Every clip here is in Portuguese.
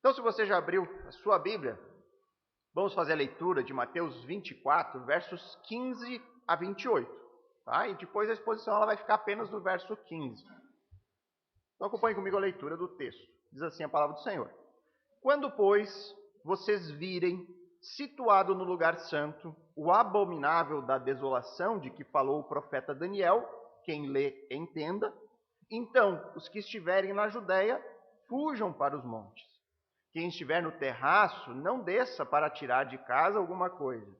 Então, se você já abriu a sua Bíblia, vamos fazer a leitura de Mateus 24, versos 15 a 28. Tá? E depois a exposição ela vai ficar apenas no verso 15. Então, acompanhe comigo a leitura do texto. Diz assim a palavra do Senhor. Quando, pois, vocês virem, situado no lugar santo, o abominável da desolação de que falou o profeta Daniel, quem lê, entenda, então os que estiverem na Judéia, fujam para os montes. Quem estiver no terraço, não desça para tirar de casa alguma coisa.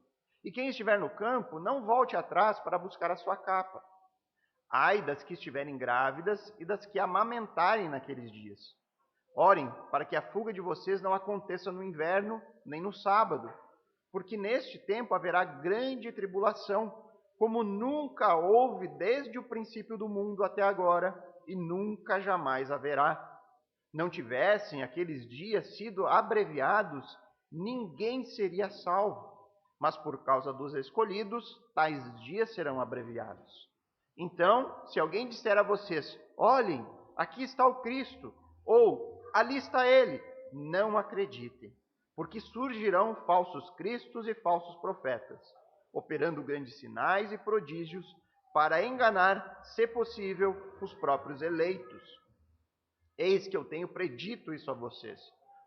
E quem estiver no campo, não volte atrás para buscar a sua capa. Ai das que estiverem grávidas e das que amamentarem naqueles dias. Orem para que a fuga de vocês não aconteça no inverno, nem no sábado, porque neste tempo haverá grande tribulação, como nunca houve desde o princípio do mundo até agora, e nunca jamais haverá. Não tivessem aqueles dias sido abreviados, ninguém seria salvo. Mas por causa dos escolhidos, tais dias serão abreviados. Então, se alguém disser a vocês, olhem, aqui está o Cristo, ou ali está ele, não acreditem, porque surgirão falsos cristos e falsos profetas, operando grandes sinais e prodígios para enganar, se possível, os próprios eleitos. Eis que eu tenho predito isso a vocês.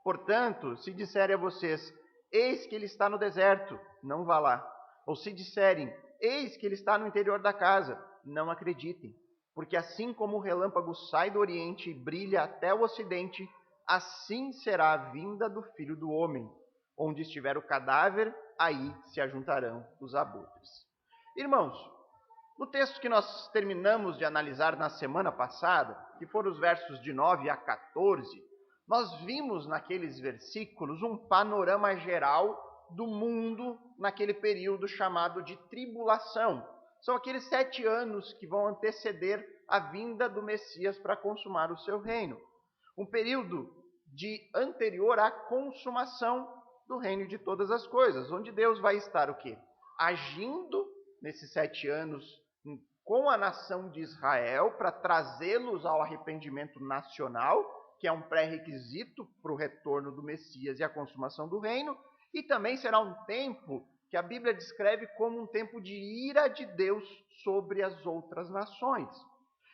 Portanto, se disserem a vocês, eis que ele está no deserto, não vá lá. Ou se disserem, eis que ele está no interior da casa, não acreditem. Porque assim como o relâmpago sai do oriente e brilha até o ocidente, assim será a vinda do Filho do Homem. Onde estiver o cadáver, aí se ajuntarão os abutres. Irmãos, no texto que nós terminamos de analisar na semana passada, que foram os versos de 9 a 14, nós vimos naqueles versículos um panorama geral do mundo naquele período chamado de tribulação. São aqueles 7 anos que vão anteceder a vinda do Messias para consumar o seu reino. Um período anterior à consumação do reino de todas as coisas, onde Deus vai estar o quê? Agindo nesses 7 anos com a nação de Israel para trazê-los ao arrependimento nacional, que é um pré-requisito para o retorno do Messias e a consumação do reino, e também será um tempo que a Bíblia descreve como um tempo de ira de Deus sobre as outras nações.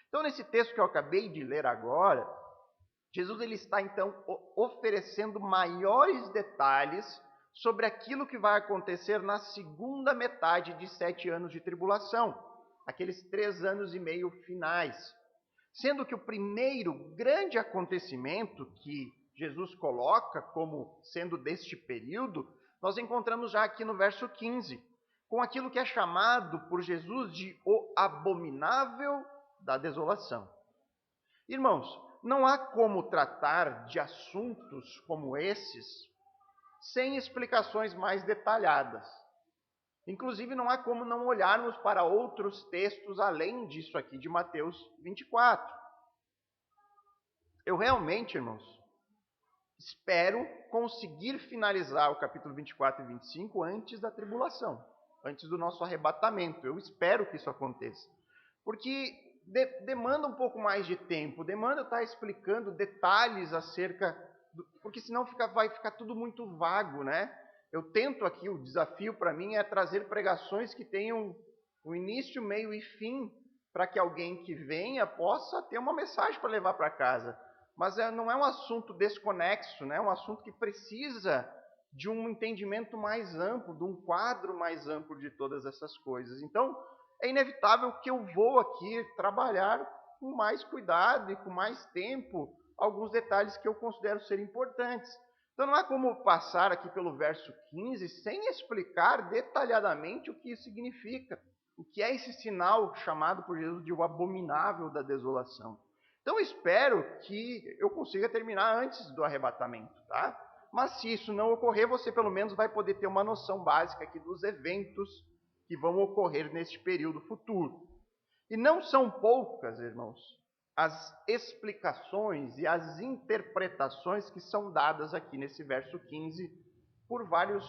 Então, nesse texto que eu acabei de ler agora, Jesus ele está então oferecendo maiores detalhes sobre aquilo que vai acontecer na segunda metade de 7 anos de tribulação, aqueles 3 anos e meio finais. Sendo que o primeiro grande acontecimento que Jesus coloca como sendo deste período, nós encontramos já aqui no verso 15, com aquilo que é chamado por Jesus de o abominável da desolação. Irmãos, não há como tratar de assuntos como esses sem explicações mais detalhadas. Inclusive, não há como não olharmos para outros textos além disso aqui de Mateus 24. Eu realmente, irmãos, espero conseguir finalizar o capítulo 24 e 25 antes da tribulação, antes do nosso arrebatamento. Eu espero que isso aconteça. Porque demanda um pouco mais de tempo, demanda eu estar explicando detalhes acerca porque senão vai ficar tudo muito vago, né? Eu tento aqui, o desafio para mim é trazer pregações que tenham o início, meio e fim, para que alguém que venha possa ter uma mensagem para levar para casa. Mas não é um assunto desconexo, né? É um assunto que precisa de um entendimento mais amplo, de um quadro mais amplo de todas essas coisas. Então, é inevitável que eu vou aqui trabalhar com mais cuidado e com mais tempo alguns detalhes que eu considero ser importantes. Então não há como passar aqui pelo verso 15 sem explicar detalhadamente o que isso significa. O que é esse sinal chamado por Jesus de o abominável da desolação. Então espero que eu consiga terminar antes do arrebatamento, tá? Mas se isso não ocorrer, você pelo menos vai poder ter uma noção básica aqui dos eventos que vão ocorrer neste período futuro. E não são poucas, irmãos, as explicações e as interpretações que são dadas aqui nesse verso 15 por vários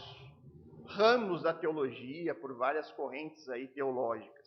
ramos da teologia, por várias correntes aí teológicas.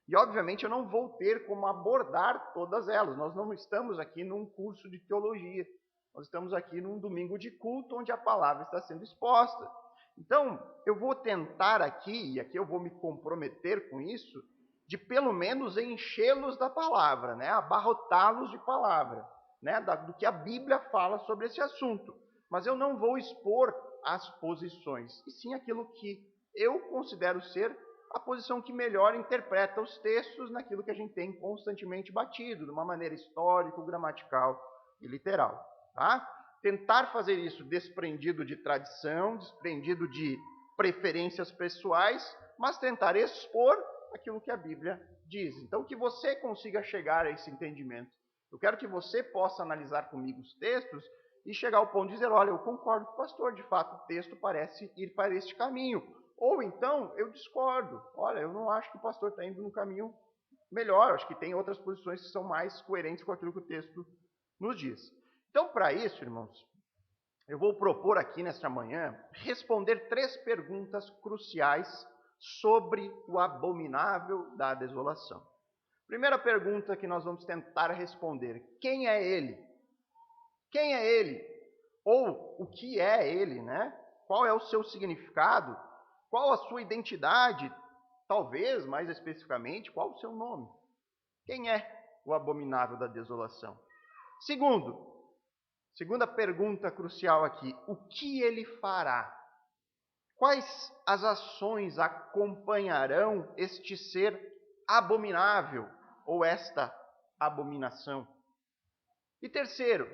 E obviamente eu não vou ter como abordar todas elas, nós não estamos aqui num curso de teologia. Nós estamos aqui num domingo de culto onde a palavra está sendo exposta. Então, eu vou tentar aqui, e aqui eu vou me comprometer com isso, de pelo menos enchê-los da palavra, né? Abarrotá-los de palavra, né? Do que a Bíblia fala sobre esse assunto. Mas eu não vou expor as posições, e sim aquilo que eu considero ser a posição que melhor interpreta os textos naquilo que a gente tem constantemente batido, de uma maneira histórica, gramatical e literal. Tá? Tentar fazer isso desprendido de tradição, desprendido de preferências pessoais, mas tentar expor aquilo que a Bíblia diz. Então, que você consiga chegar a esse entendimento. Eu quero que você possa analisar comigo os textos e chegar ao ponto de dizer, olha, eu concordo com o pastor, de fato o texto parece ir para este caminho. Ou então, eu discordo. Olha, eu não acho que o pastor está indo no caminho melhor, eu acho que tem outras posições que são mais coerentes com aquilo que o texto nos diz. Então, para isso, irmãos, eu vou propor aqui nesta manhã responder 3 perguntas cruciais sobre o abominável da desolação. Primeira pergunta que nós vamos tentar responder: quem é ele? Quem é ele? Ou o que é ele, né? Qual é o seu significado? Qual a sua identidade? Talvez, mais especificamente, qual o seu nome? Quem é o abominável da desolação? Segunda pergunta crucial aqui: o que ele fará? Quais as ações acompanharão este ser abominável ou esta abominação? E terceiro,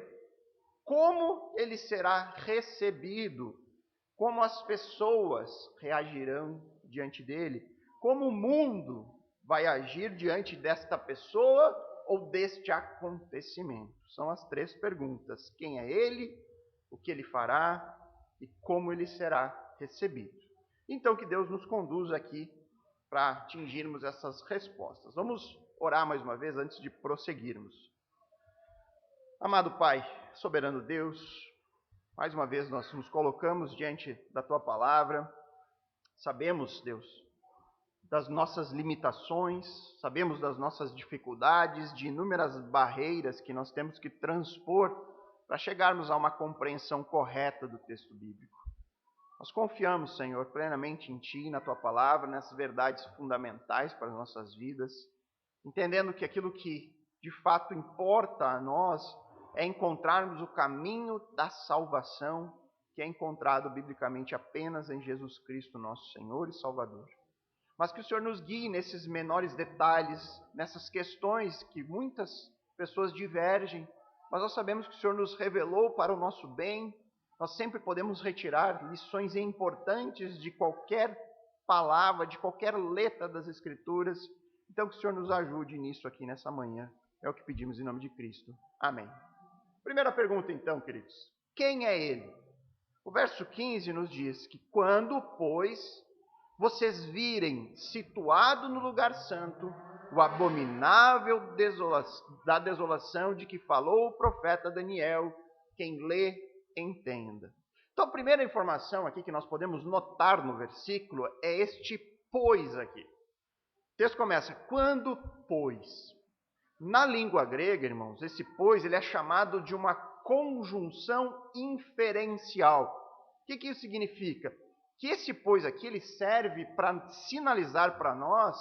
como ele será recebido? Como as pessoas reagirão diante dele? Como o mundo vai agir diante desta pessoa ou deste acontecimento? São as 3 perguntas. Quem é ele? O que ele fará? E como ele será recebido? Então, que Deus nos conduza aqui para atingirmos essas respostas. Vamos orar mais uma vez antes de prosseguirmos. Amado Pai, soberano Deus, mais uma vez nós nos colocamos diante da Tua palavra. Sabemos, Deus, das nossas limitações, sabemos das nossas dificuldades, de inúmeras barreiras que nós temos que transpor para chegarmos a uma compreensão correta do texto bíblico. Nós confiamos, Senhor, plenamente em Ti, na Tua palavra, nessas verdades fundamentais para as nossas vidas, entendendo que aquilo que de fato importa a nós é encontrarmos o caminho da salvação, que é encontrado biblicamente apenas em Jesus Cristo, nosso Senhor e Salvador. Mas que o Senhor nos guie nesses menores detalhes, nessas questões que muitas pessoas divergem, mas nós sabemos que o Senhor nos revelou para o nosso bem. Nós sempre podemos retirar lições importantes de qualquer palavra, de qualquer letra das Escrituras. Então, que o Senhor nos ajude nisso aqui nessa manhã. É o que pedimos em nome de Cristo. Amém. Primeira pergunta, então, queridos. Quem é ele? O verso 15 nos diz que quando, pois, vocês virem situado no lugar santo o abominável da desolação de que falou o profeta Daniel, quem lê, entenda. Então, a primeira informação aqui que nós podemos notar no versículo é este pois aqui. O texto começa, quando, pois. Na língua grega, irmãos, esse pois ele é chamado de uma conjunção inferencial. O que isso significa? Que esse pois aqui ele serve para sinalizar para nós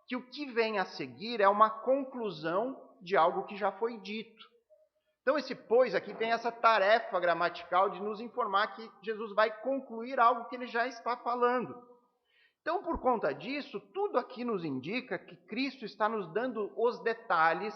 que o que vem a seguir é uma conclusão de algo que já foi dito. Então esse pois aqui tem essa tarefa gramatical de nos informar que Jesus vai concluir algo que ele já está falando. Então, por conta disso, tudo aqui nos indica que Cristo está nos dando os detalhes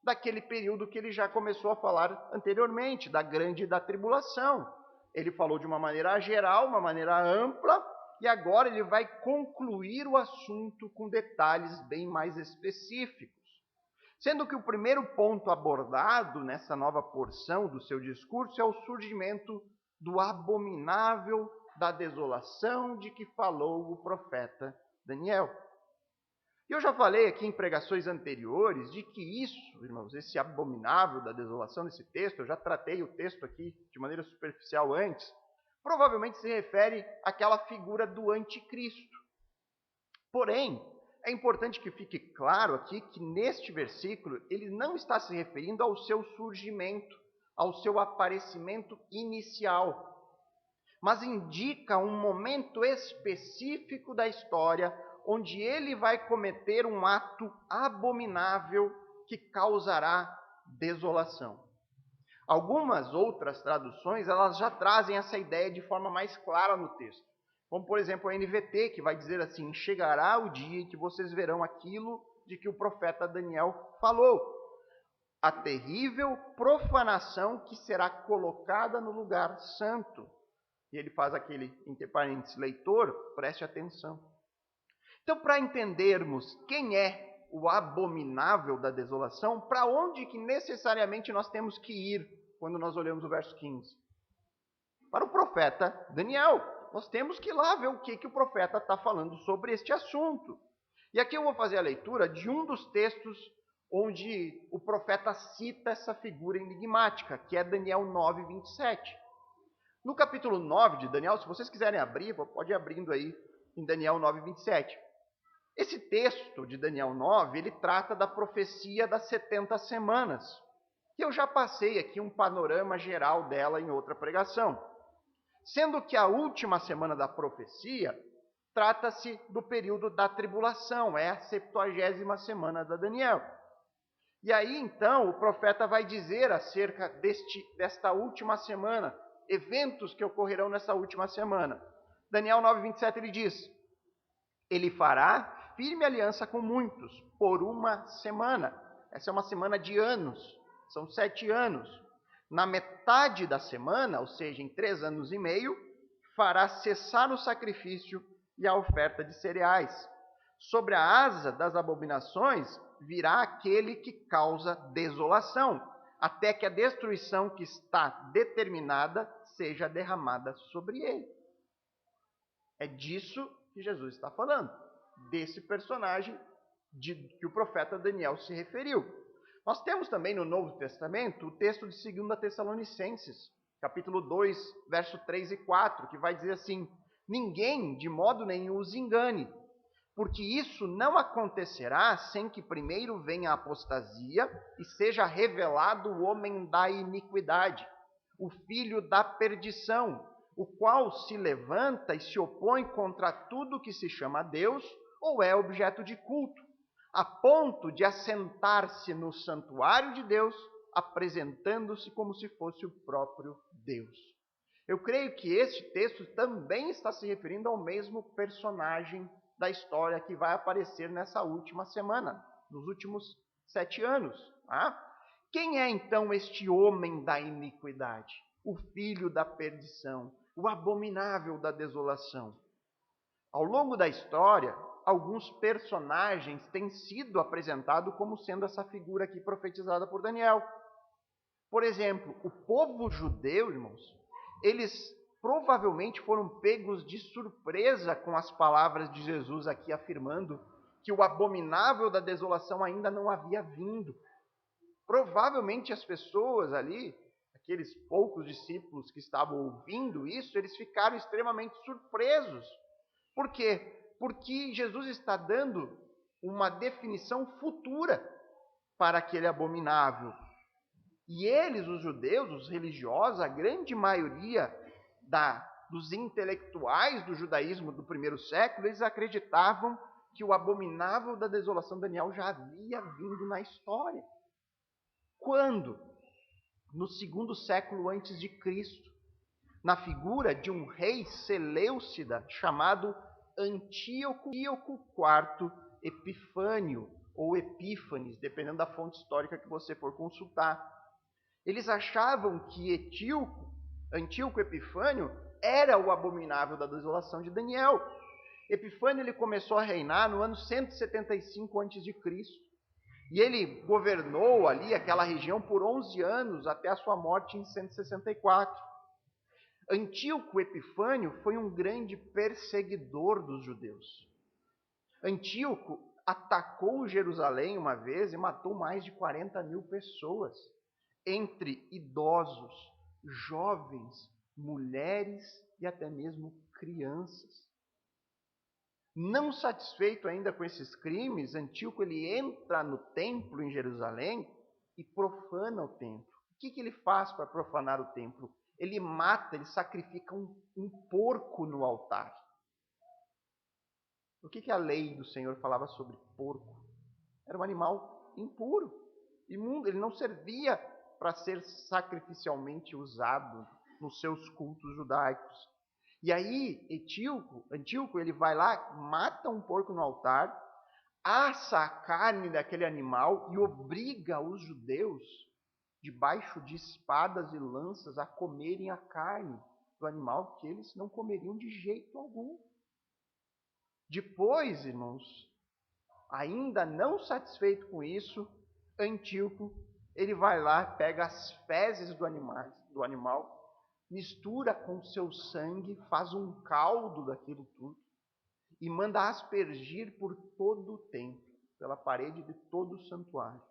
daquele período que ele já começou a falar anteriormente, da grande da tribulação. Ele falou de uma maneira geral, uma maneira ampla, e agora ele vai concluir o assunto com detalhes bem mais específicos. Sendo que o primeiro ponto abordado nessa nova porção do seu discurso é o surgimento do abominável da desolação de que falou o profeta Daniel. E eu já falei aqui em pregações anteriores de que isso, irmãos, esse abominável da desolação nesse texto, eu já tratei o texto aqui de maneira superficial antes, provavelmente se refere àquela figura do anticristo. Porém, é importante que fique claro aqui que neste versículo ele não está se referindo ao seu surgimento, ao seu aparecimento inicial, mas indica um momento específico da história onde ele vai cometer um ato abominável que causará desolação. Algumas outras traduções, elas já trazem essa ideia de forma mais clara no texto. Como, por exemplo, a NVT, que vai dizer assim: chegará o dia em que vocês verão aquilo de que o profeta Daniel falou. A terrível profanação que será colocada no lugar santo. E ele faz aquele, entre parênteses, leitor, preste atenção. Então, para entendermos quem é o abominável da desolação, para onde que necessariamente nós temos que ir quando nós olhamos o verso 15? Para o profeta Daniel. Nós temos que ir lá ver o que o profeta está falando sobre este assunto. E aqui eu vou fazer a leitura de um dos textos onde o profeta cita essa figura enigmática, que é Daniel 9, 27. No capítulo 9 de Daniel, se vocês quiserem abrir, pode ir abrindo aí em Daniel 9, 27. Esse texto de Daniel 9, ele trata da profecia das 70 semanas, que eu já passei aqui um panorama geral dela em outra pregação. Sendo que a última semana da profecia trata-se do período da tribulação, é a 70ª semana da Daniel. E aí, então, o profeta vai dizer acerca desta última semana, eventos que ocorrerão nessa última semana. Daniel 9, 27, ele diz: ele fará firme aliança com muitos por uma semana. Essa é uma semana de anos, são 7 anos. Na metade da semana, ou seja, em 3 anos e meio, fará cessar o sacrifício e a oferta de cereais. Sobre a asa das abominações virá aquele que causa desolação, até que a destruição que está determinada seja derramada sobre ele. É disso que Jesus está falando, desse personagem que o profeta Daniel se referiu. Nós temos também no Novo Testamento o texto de 2 Tessalonicenses, capítulo 2, verso 3 e 4, que vai dizer assim: ninguém de modo nenhum os engane, porque isso não acontecerá sem que primeiro venha a apostasia e seja revelado o homem da iniquidade, o filho da perdição, o qual se levanta e se opõe contra tudo que se chama Deus ou é objeto de culto, a ponto de assentar-se no santuário de Deus, apresentando-se como se fosse o próprio Deus. Eu creio que este texto também está se referindo ao mesmo personagem da história que vai aparecer nessa última semana, nos últimos 7 anos. Tá? Quem é então este homem da iniquidade? O filho da perdição, o abominável da desolação. Ao longo da história, alguns personagens têm sido apresentados como sendo essa figura aqui profetizada por Daniel. Por exemplo, o povo judeu, irmãos, eles provavelmente foram pegos de surpresa com as palavras de Jesus aqui afirmando que o abominável da desolação ainda não havia vindo. Provavelmente as pessoas ali, aqueles poucos discípulos que estavam ouvindo isso, eles ficaram extremamente surpresos. Por quê? Porque Jesus está dando uma definição futura para aquele abominável. E eles, os judeus, os religiosos, a grande maioria dos intelectuais do judaísmo do primeiro século, eles acreditavam que o abominável da desolação de Daniel já havia vindo na história. Quando? No 2º século antes de Cristo, na figura de um rei seleucida chamado Antíoco IV Epifânio, ou Epífanes, dependendo da fonte histórica que você for consultar. Eles achavam que Antíoco Epifânio era o abominável da desolação de Daniel. Epifânio ele começou a reinar no ano 175 a.C. E ele governou ali aquela região por 11 anos, até a sua morte em 164. Antíoco Epifânio foi um grande perseguidor dos judeus. Antíoco atacou Jerusalém uma vez e matou mais de 40 mil pessoas, entre idosos, jovens, mulheres e até mesmo crianças. Não satisfeito ainda com esses crimes, Antíoco ele entra no templo em Jerusalém e profana o templo. que ele faz para profanar o templo? Ele mata, ele sacrifica um porco no altar. O que a lei do Senhor falava sobre porco? Era um animal impuro, imundo. Ele não servia para ser sacrificialmente usado nos seus cultos judaicos. E aí, Antíoco, ele vai lá, mata um porco no altar, assa a carne daquele animal e obriga os judeus, debaixo de espadas e lanças, a comerem a carne do animal que eles não comeriam de jeito algum. Depois, irmãos, ainda não satisfeito com isso, Antíoco, ele vai lá, pega as fezes do animal, mistura com seu sangue, faz um caldo daquilo tudo e manda aspergir por todo o templo, pela parede de todo o santuário.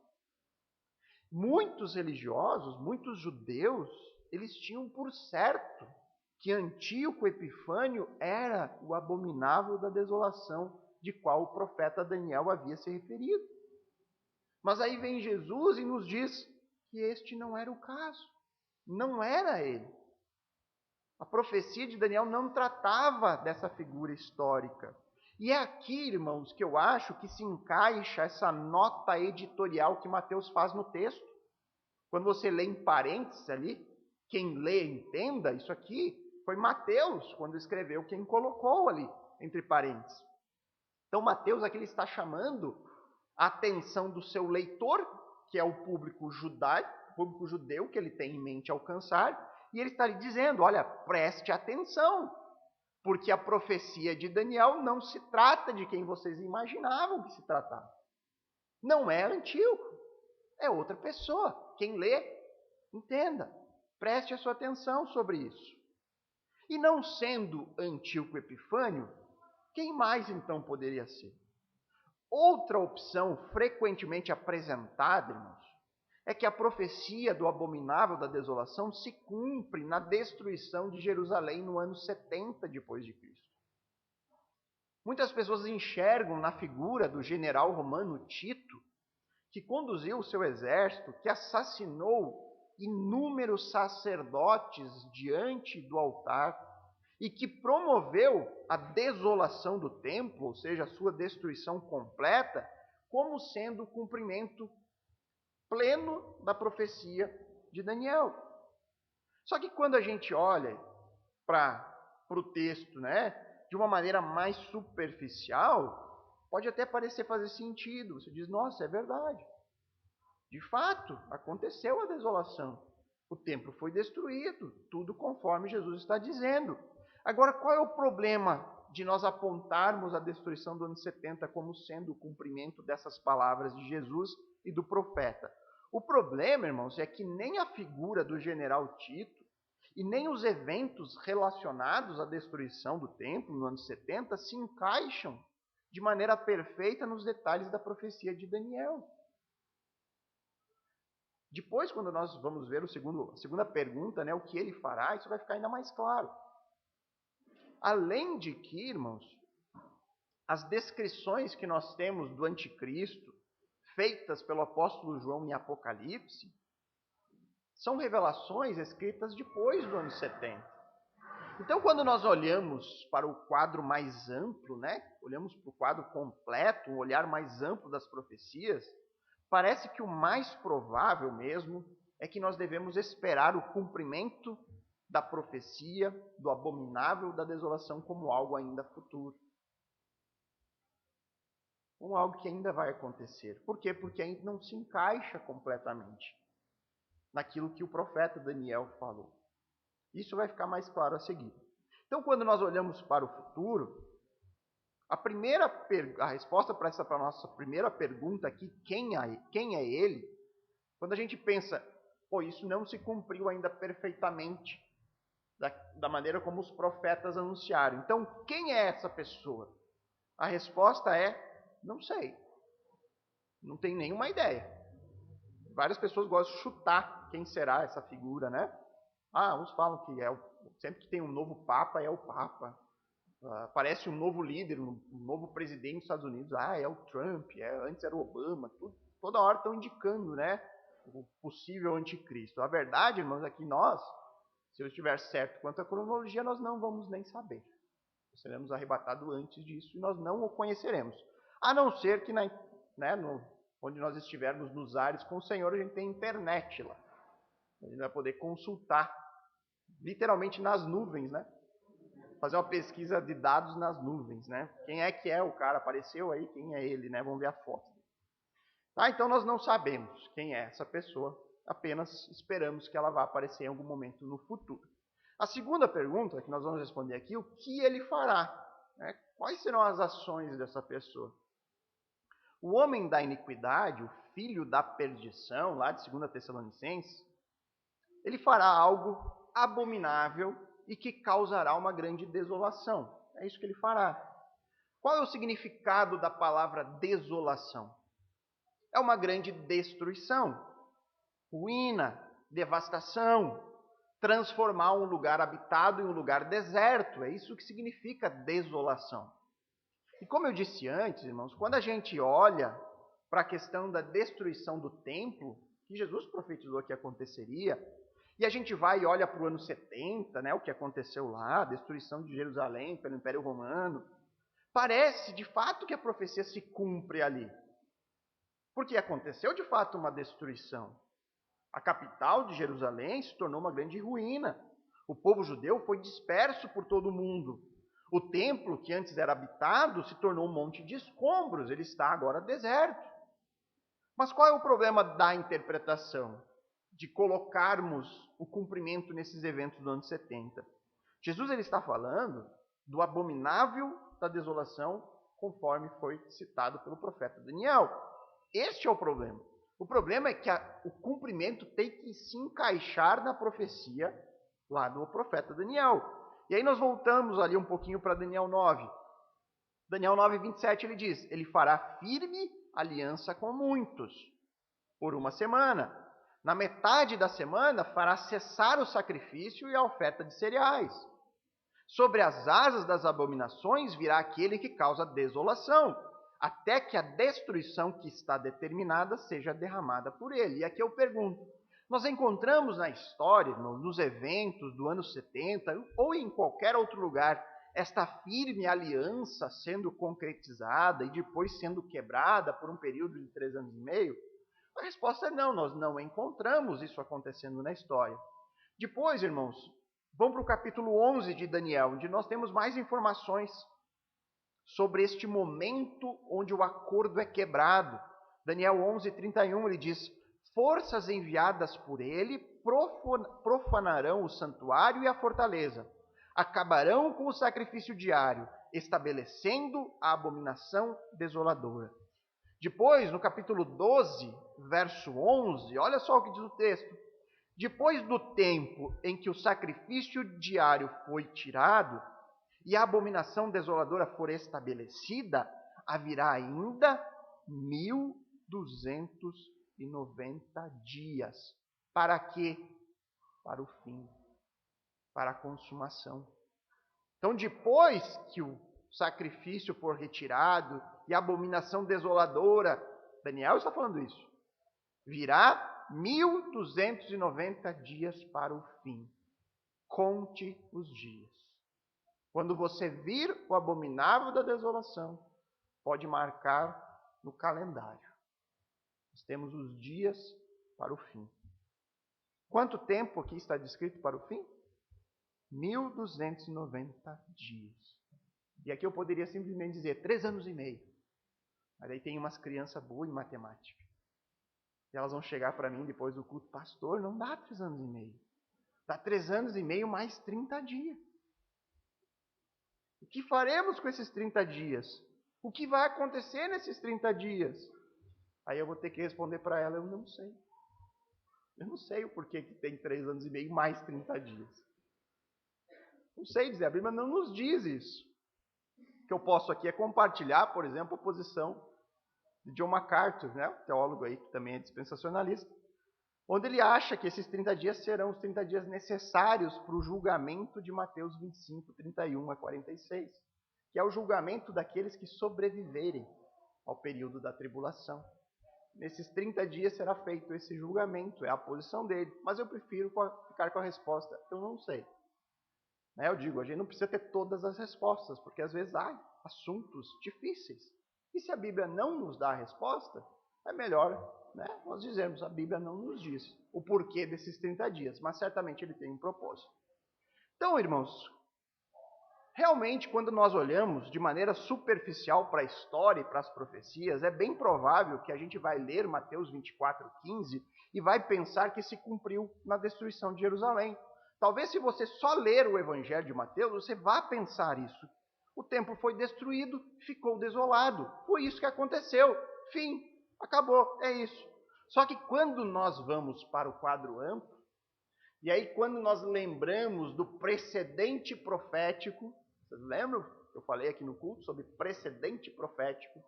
Muitos religiosos, muitos judeus, eles tinham por certo que Antíoco Epifânio era o abominável da desolação de qual o profeta Daniel havia se referido. Mas aí vem Jesus e nos diz que este não era o caso. Não era ele. A profecia de Daniel não tratava dessa figura histórica. E é aqui, irmãos, que eu acho que se encaixa essa nota editorial que Mateus faz no texto. Quando você lê em parênteses ali, quem lê entenda, isso aqui foi Mateus, quando escreveu, quem colocou ali entre parênteses. Então Mateus aqui ele está chamando a atenção do seu leitor, que é o público judaico, o público judeu que ele tem em mente alcançar, e ele está lhe dizendo, olha, preste atenção, porque a profecia de Daniel não se trata de quem vocês imaginavam que se tratava. Não é Antíoco, é outra pessoa. Quem lê, entenda, preste a sua atenção sobre isso. E não sendo Antíoco Epifânio, quem mais então poderia ser? Outra opção frequentemente apresentada, irmãos, é que a profecia do abominável da desolação se cumpre na destruição de Jerusalém no ano 70 depois de Cristo. Muitas pessoas enxergam na figura do general romano Tito, que conduziu o seu exército, que assassinou inúmeros sacerdotes diante do altar e que promoveu a desolação do templo, ou seja, a sua destruição completa, como sendo o cumprimento pleno da profecia de Daniel. Só que quando a gente olha para o texto, de uma maneira mais superficial, pode até parecer fazer sentido. Você diz, nossa, é verdade. De fato, aconteceu a desolação. O templo foi destruído, tudo conforme Jesus está dizendo. Agora, qual é o problema de nós apontarmos a destruição do ano 70 como sendo o cumprimento dessas palavras de Jesus e do profeta? O problema, irmãos, é que nem a figura do general Tito e nem os eventos relacionados à destruição do templo no ano 70 se encaixam de maneira perfeita nos detalhes da profecia de Daniel. Depois, quando nós vamos ver a segunda pergunta, o que ele fará, isso vai ficar ainda mais claro. Além de que, irmãos, as descrições que nós temos do anticristo, feitas pelo apóstolo João em Apocalipse, são revelações escritas depois do ano 70. Então, quando nós olhamos para o quadro mais amplo, olhamos para o quadro completo, um olhar mais amplo das profecias, parece que o mais provável mesmo é que nós devemos esperar o cumprimento da profecia do abominável da desolação como algo ainda futuro. Como algo que ainda vai acontecer. Por quê? Porque ainda não se encaixa completamente naquilo que o profeta Daniel falou. Isso vai ficar mais claro a seguir. Então, quando nós olhamos para o futuro, a resposta para a nossa primeira pergunta aqui, quem é ele? Quando a gente pensa, isso não se cumpriu ainda perfeitamente da maneira como os profetas anunciaram. Então, quem é essa pessoa? A resposta é, não sei. Não tenho nenhuma ideia. Várias pessoas gostam de chutar quem será essa figura, uns falam que sempre que tem um novo Papa, é o Papa. Aparece um novo líder, um novo presidente dos Estados Unidos. É o Trump, antes era o Obama. Toda hora estão indicando, o possível anticristo. A verdade, irmãos, é que nós, se eu estiver certo quanto à cronologia, nós não vamos nem saber. Seremos arrebatados antes disso e nós não o conheceremos. A não ser que onde nós estivermos nos ares com o Senhor, a gente tem internet lá. A gente vai poder consultar, literalmente nas nuvens, né? Fazer uma pesquisa de dados nas nuvens, né? Quem é que é o cara? Apareceu aí, quem é ele, né? Vamos ver a foto. Tá, então nós não sabemos quem é essa pessoa, apenas esperamos que ela vá aparecer em algum momento no futuro. A segunda pergunta que nós vamos responder aqui, o que ele fará? Né? Quais serão as ações dessa pessoa? O homem da iniquidade, o filho da perdição, lá de 2 Tessalonicenses, ele fará algo abominável e que causará uma grande desolação. É isso que ele fará. Qual é o significado da palavra desolação? É uma grande destruição, ruína, devastação, transformar um lugar habitado em um lugar deserto. É isso que significa desolação. E como eu disse antes, irmãos, quando a gente olha para a questão da destruição do templo, que Jesus profetizou que aconteceria, e a gente vai e olha para o ano 70, né, o que aconteceu lá, a destruição de Jerusalém pelo Império Romano, parece de fato que a profecia se cumpre ali. Porque aconteceu de fato uma destruição. A capital de Jerusalém se tornou uma grande ruína. O povo judeu foi disperso por todo o mundo. O templo, que antes era habitado, se tornou um monte de escombros. Ele está agora deserto. Mas qual é o problema da interpretação? De colocarmos o cumprimento nesses eventos do ano 70. Jesus ele está falando do abominável da desolação, conforme foi citado pelo profeta Daniel. Este é o problema. O problema é que o cumprimento tem que se encaixar na profecia lá do profeta Daniel. E aí nós voltamos ali um pouquinho para Daniel 9. Daniel 9, 27, ele diz, ele fará firme aliança com muitos por uma semana. Na metade da semana fará cessar o sacrifício e a oferta de cereais. Sobre as asas das abominações virá aquele que causa desolação, até que a destruição que está determinada seja derramada por ele. E aqui eu pergunto, nós encontramos na história, nos eventos do ano 70, ou em qualquer outro lugar, esta firme aliança sendo concretizada e depois sendo quebrada por um período de 3 anos e meio? A resposta é não, nós não encontramos isso acontecendo na história. Depois, irmãos, vamos para o capítulo 11 de Daniel, onde nós temos mais informações sobre este momento onde o acordo é quebrado. Daniel 11, 31, ele diz, forças enviadas por ele profanarão o santuário e a fortaleza, acabarão com o sacrifício diário, estabelecendo a abominação desoladora. Depois, no capítulo 12, verso 11, olha só o que diz o texto. Depois do tempo em que o sacrifício diário foi tirado, e a abominação desoladora for estabelecida, haverá ainda 1290 dias. Para quê? Para o fim, para a consumação. Então, depois que o sacrifício for retirado e a abominação desoladora, Daniel está falando isso, virá 1290 dias para o fim. Conte os dias. Quando você vir o abominável da desolação, pode marcar no calendário. Nós temos os dias para o fim. Quanto tempo aqui está descrito para o fim? 1290 dias. E aqui eu poderia simplesmente dizer 3 anos e meio. Mas aí tem umas crianças boas em matemática. E elas vão chegar para mim depois do culto, pastor, não dá 3 anos e meio. Dá 3 anos e meio mais 30 dias. O que faremos com esses 30 dias? O que vai acontecer nesses 30 dias? Aí eu vou ter que responder para ela, eu não sei. Eu não sei o porquê que tem 3 anos e meio mais 30 dias. Não sei dizer, a Bíblia não nos diz isso. O que eu posso aqui é compartilhar, por exemplo, a posição de John MacArthur, né? Teólogo aí que também é dispensacionalista, onde ele acha que esses 30 dias serão os 30 dias necessários para o julgamento de Mateus 25, 31 a 46, que é o julgamento daqueles que sobreviverem ao período da tribulação. nesses 30 dias será feito esse julgamento, é a posição dele. Mas eu prefiro ficar com a resposta, eu não sei. Eu digo, a gente não precisa ter todas as respostas, porque às vezes há assuntos difíceis. E se a Bíblia não nos dá a resposta, é melhor nós dizermos, a Bíblia não nos diz o porquê desses 30 dias, mas certamente ele tem um propósito. Então, irmãos, realmente quando nós olhamos de maneira superficial para a história e para as profecias, é bem provável que a gente vai ler Mateus 24:15 e vai pensar que se cumpriu na destruição de Jerusalém. Talvez se você só ler o Evangelho de Mateus, você vá pensar isso. O templo foi destruído, ficou desolado. Foi isso que aconteceu. Fim. Acabou. É isso. Só que quando nós vamos para o quadro amplo, e aí quando nós lembramos do precedente profético, vocês lembram? Eu falei aqui no culto sobre precedente profético.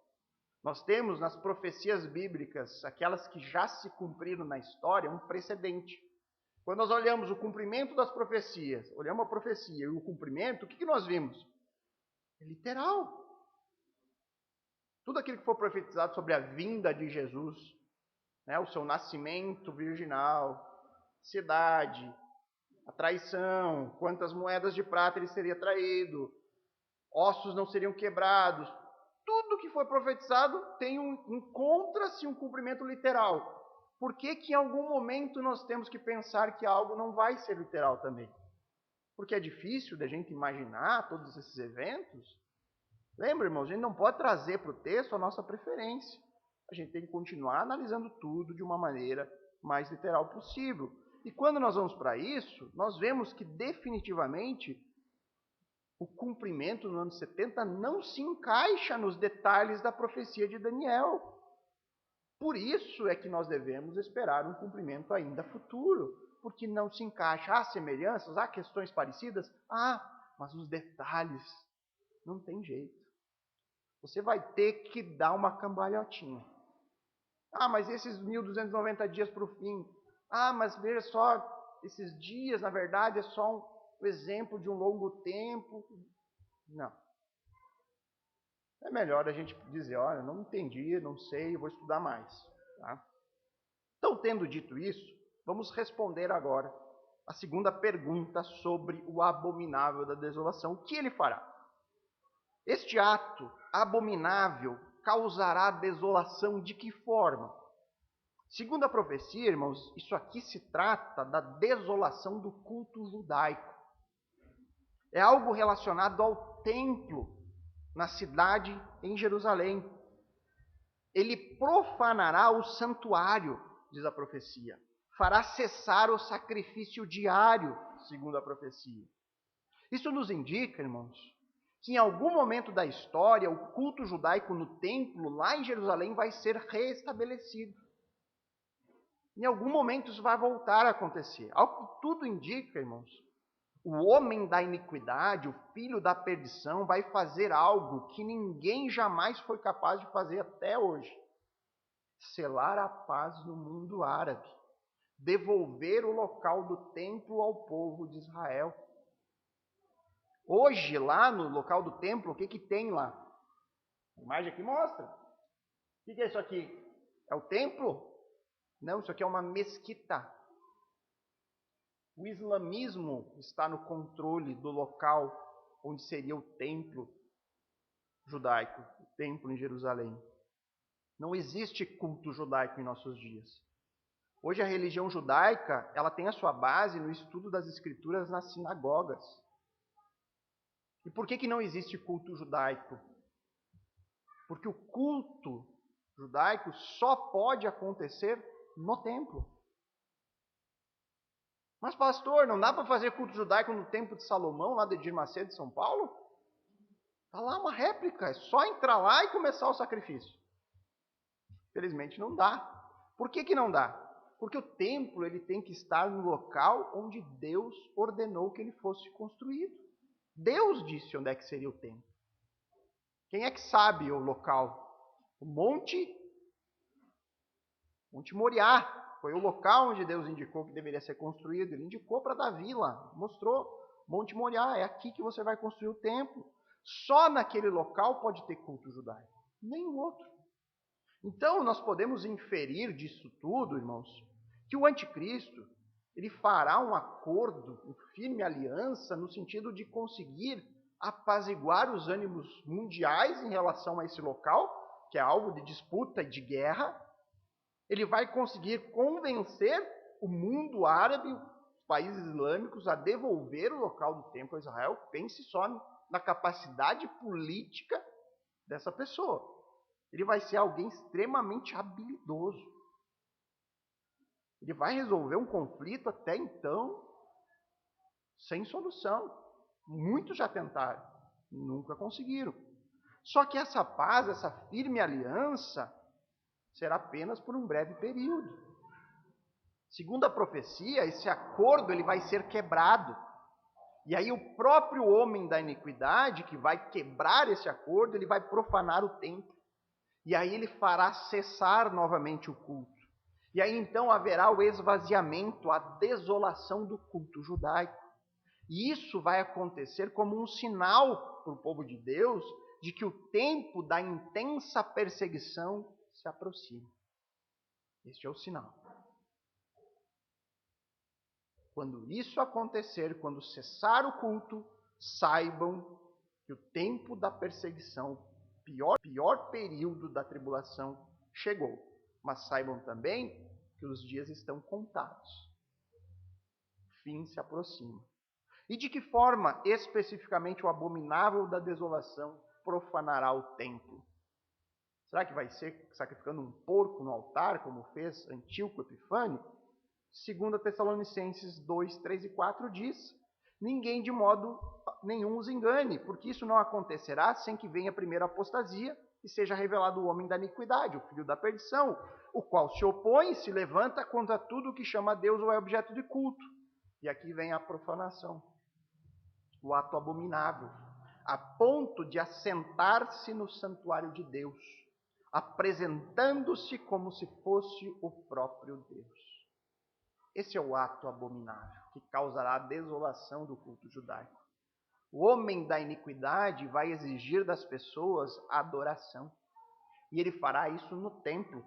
Nós temos nas profecias bíblicas, aquelas que já se cumpriram na história, um precedente. Quando nós olhamos o cumprimento das profecias, olhamos a profecia e o cumprimento, o que nós vimos? É literal. Tudo aquilo que foi profetizado sobre a vinda de Jesus, o seu nascimento virginal, cidade, a traição, quantas moedas de prata ele seria traído, ossos não seriam quebrados. Tudo que foi profetizado encontra-se um cumprimento literal. Por que em algum momento nós temos que pensar que algo não vai ser literal também? Porque é difícil da gente imaginar todos esses eventos. Lembra, irmãos, a gente não pode trazer para o texto a nossa preferência. A gente tem que continuar analisando tudo de uma maneira mais literal possível. E quando nós vamos para isso, nós vemos que definitivamente o cumprimento no ano 70 não se encaixa nos detalhes da profecia de Daniel. Por isso é que nós devemos esperar um cumprimento ainda futuro, porque não se encaixa. Há semelhanças, há questões parecidas? Mas os detalhes não tem jeito. Você vai ter que dar uma cambalhotinha. Mas esses 1290 dias para o fim. Mas veja só, esses dias, na verdade, é só um exemplo de um longo tempo. Não. É melhor a gente dizer, olha, não entendi, não sei, eu vou estudar mais. Tá? Então, tendo dito isso, vamos responder agora a segunda pergunta sobre o abominável da desolação. O que ele fará? Este ato abominável causará desolação de que forma? Segundo a profecia, irmãos, isso aqui se trata da desolação do culto judaico. É algo relacionado ao templo na cidade em Jerusalém. Ele profanará o santuário, diz a profecia. Fará cessar o sacrifício diário, segundo a profecia. Isso nos indica, irmãos, que em algum momento da história, o culto judaico no templo, lá em Jerusalém, vai ser reestabelecido. Em algum momento isso vai voltar a acontecer. Ao que tudo indica, irmãos, o homem da iniquidade, o filho da perdição, vai fazer algo que ninguém jamais foi capaz de fazer até hoje. Selar a paz no mundo árabe. Devolver o local do templo ao povo de Israel. Hoje, lá no local do templo, o que tem lá? A imagem aqui mostra. O que é isso aqui? É o templo? Não, isso aqui é uma mesquita. O islamismo está no controle do local onde seria o templo judaico, o templo em Jerusalém. Não existe culto judaico em nossos dias. Hoje a religião judaica, ela tem a sua base no estudo das escrituras nas sinagogas. E por que não existe culto judaico? Porque o culto judaico só pode acontecer no templo. Mas pastor, não dá para fazer culto judaico no templo de Salomão, lá de Edir Macedo, de São Paulo? Está lá uma réplica, é só entrar lá e começar o sacrifício. Infelizmente não dá. Por que não dá? Porque o templo ele tem que estar no local onde Deus ordenou que ele fosse construído. Deus disse onde é que seria o templo. Quem é que sabe o local? O Monte Moriá. Foi o local onde Deus indicou que deveria ser construído. Ele indicou para Davi lá, mostrou. Monte Moriá, é aqui que você vai construir o templo. Só naquele local pode ter culto judaico. Nenhum outro. Então, nós podemos inferir disso tudo, irmãos, que o anticristo, ele fará um acordo, uma firme aliança, no sentido de conseguir apaziguar os ânimos mundiais em relação a esse local, que é alvo de disputa e de guerra. Ele vai conseguir convencer o mundo árabe, os países islâmicos, a devolver o local do templo a Israel. Pense só na capacidade política dessa pessoa. Ele vai ser alguém extremamente habilidoso. Ele vai resolver um conflito até então sem solução. Muitos já tentaram, nunca conseguiram. Só que essa paz, essa firme aliança, será apenas por um breve período. Segundo a profecia, esse acordo ele vai ser quebrado. E aí o próprio homem da iniquidade, que vai quebrar esse acordo, ele vai profanar o templo. E aí ele fará cessar novamente o culto. E aí então haverá o esvaziamento, a desolação do culto judaico. E isso vai acontecer como um sinal para o povo de Deus de que o tempo da intensa perseguição se aproxima. Este é o sinal. Quando isso acontecer, quando cessar o culto, saibam que o tempo da perseguição, pior período da tribulação, chegou. Mas saibam também que os dias estão contados. O fim se aproxima. E de que forma, especificamente, o abominável da desolação profanará o templo? Será que vai ser sacrificando um porco no altar, como fez Antíoco Epifânio? 2 Tessalonicenses 2, 3 e 4 diz: ninguém de modo nenhum os engane, porque isso não acontecerá sem que venha a primeira apostasia e seja revelado o homem da iniquidade, o filho da perdição, o qual se opõe e se levanta contra tudo o que chama a Deus ou é objeto de culto. E aqui vem a profanação, o ato abominável, a ponto de assentar-se no santuário de Deus, apresentando-se como se fosse o próprio Deus. Esse é o ato abominável, que causará a desolação do culto judaico. O homem da iniquidade vai exigir das pessoas adoração, e ele fará isso no templo.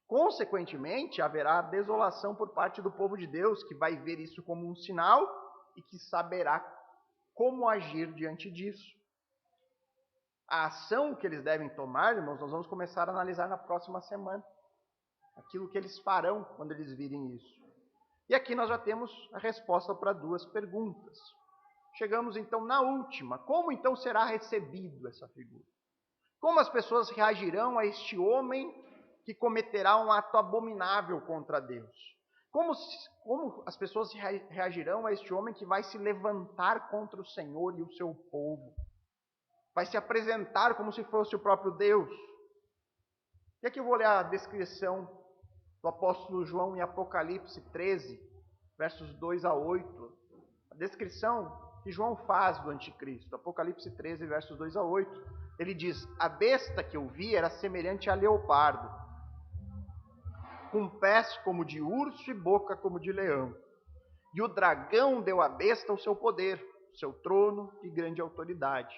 Consequentemente, haverá a desolação por parte do povo de Deus, que vai ver isso como um sinal e que saberá como agir diante disso. A ação que eles devem tomar, irmãos, nós vamos começar a analisar na próxima semana. Aquilo que eles farão quando eles virem isso. E aqui nós já temos a resposta para duas perguntas. Chegamos então na última. Como então será recebido essa figura? Como as pessoas reagirão a este homem que cometerá um ato abominável contra Deus? Como as pessoas reagirão a este homem que vai se levantar contra o Senhor e o seu povo? Vai se apresentar como se fosse o próprio Deus? E aqui eu vou ler a descrição do apóstolo João em Apocalipse 13, versos 2 a 8. A descrição que João faz do anticristo. Apocalipse 13, versos 2 a 8. Ele diz: a besta que eu vi era semelhante a leopardo, com pés como de urso e boca como de leão. E o dragão deu à besta o seu poder, o seu trono e grande autoridade.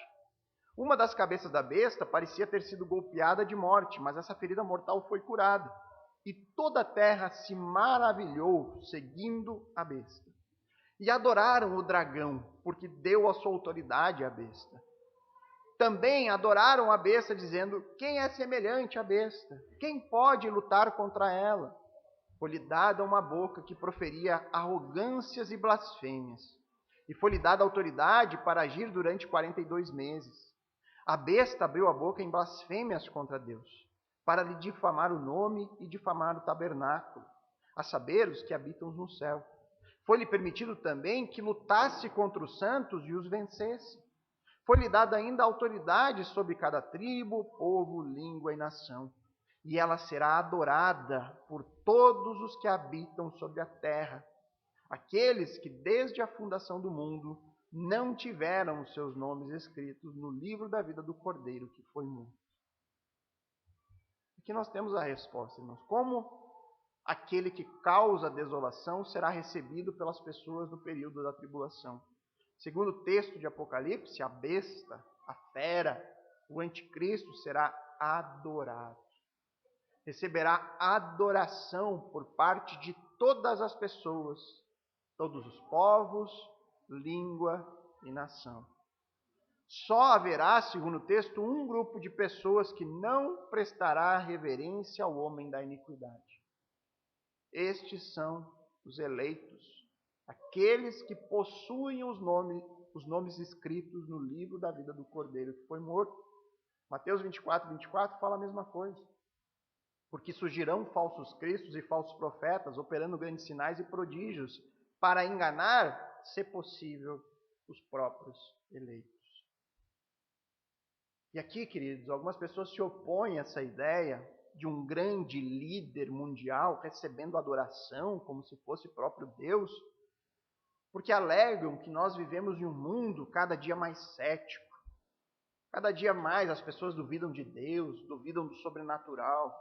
Uma das cabeças da besta parecia ter sido golpeada de morte, mas essa ferida mortal foi curada. E toda a terra se maravilhou seguindo a besta. E adoraram o dragão, porque deu a sua autoridade à besta. Também adoraram a besta, dizendo: quem é semelhante à besta? Quem pode lutar contra ela? Foi-lhe dada uma boca que proferia arrogâncias e blasfêmias. E foi-lhe dada autoridade para agir durante 42 meses. A besta abriu a boca em blasfêmias contra Deus, para lhe difamar o nome e difamar o tabernáculo, a saber, os que habitam no céu. Foi-lhe permitido também que lutasse contra os santos e os vencesse. Foi-lhe dada ainda autoridade sobre cada tribo, povo, língua e nação. E ela será adorada por todos os que habitam sobre a terra, aqueles que desde a fundação do mundo não tiveram os seus nomes escritos no livro da vida do Cordeiro que foi morto. Aqui nós temos a resposta, irmãos. Como aquele que causa desolação será recebido pelas pessoas no período da tribulação? Segundo o texto de Apocalipse, a besta, a fera, o anticristo será adorado. receberá adoração por parte de todas as pessoas, todos os povos, língua e nação. Só haverá, segundo o texto, um grupo de pessoas que não prestará reverência ao homem da iniquidade. Estes são os eleitos, aqueles que possuem os nomes escritos no livro da vida do Cordeiro que foi morto. Mateus 24 fala a mesma coisa. Porque surgirão falsos cristos e falsos profetas, operando grandes sinais e prodígios, para enganar, se possível, os próprios eleitos. E aqui, queridos, algumas pessoas se opõem a essa ideia de um grande líder mundial recebendo adoração como se fosse próprio Deus, porque alegam que nós vivemos em um mundo cada dia mais cético. Cada dia mais as pessoas duvidam de Deus, duvidam do sobrenatural.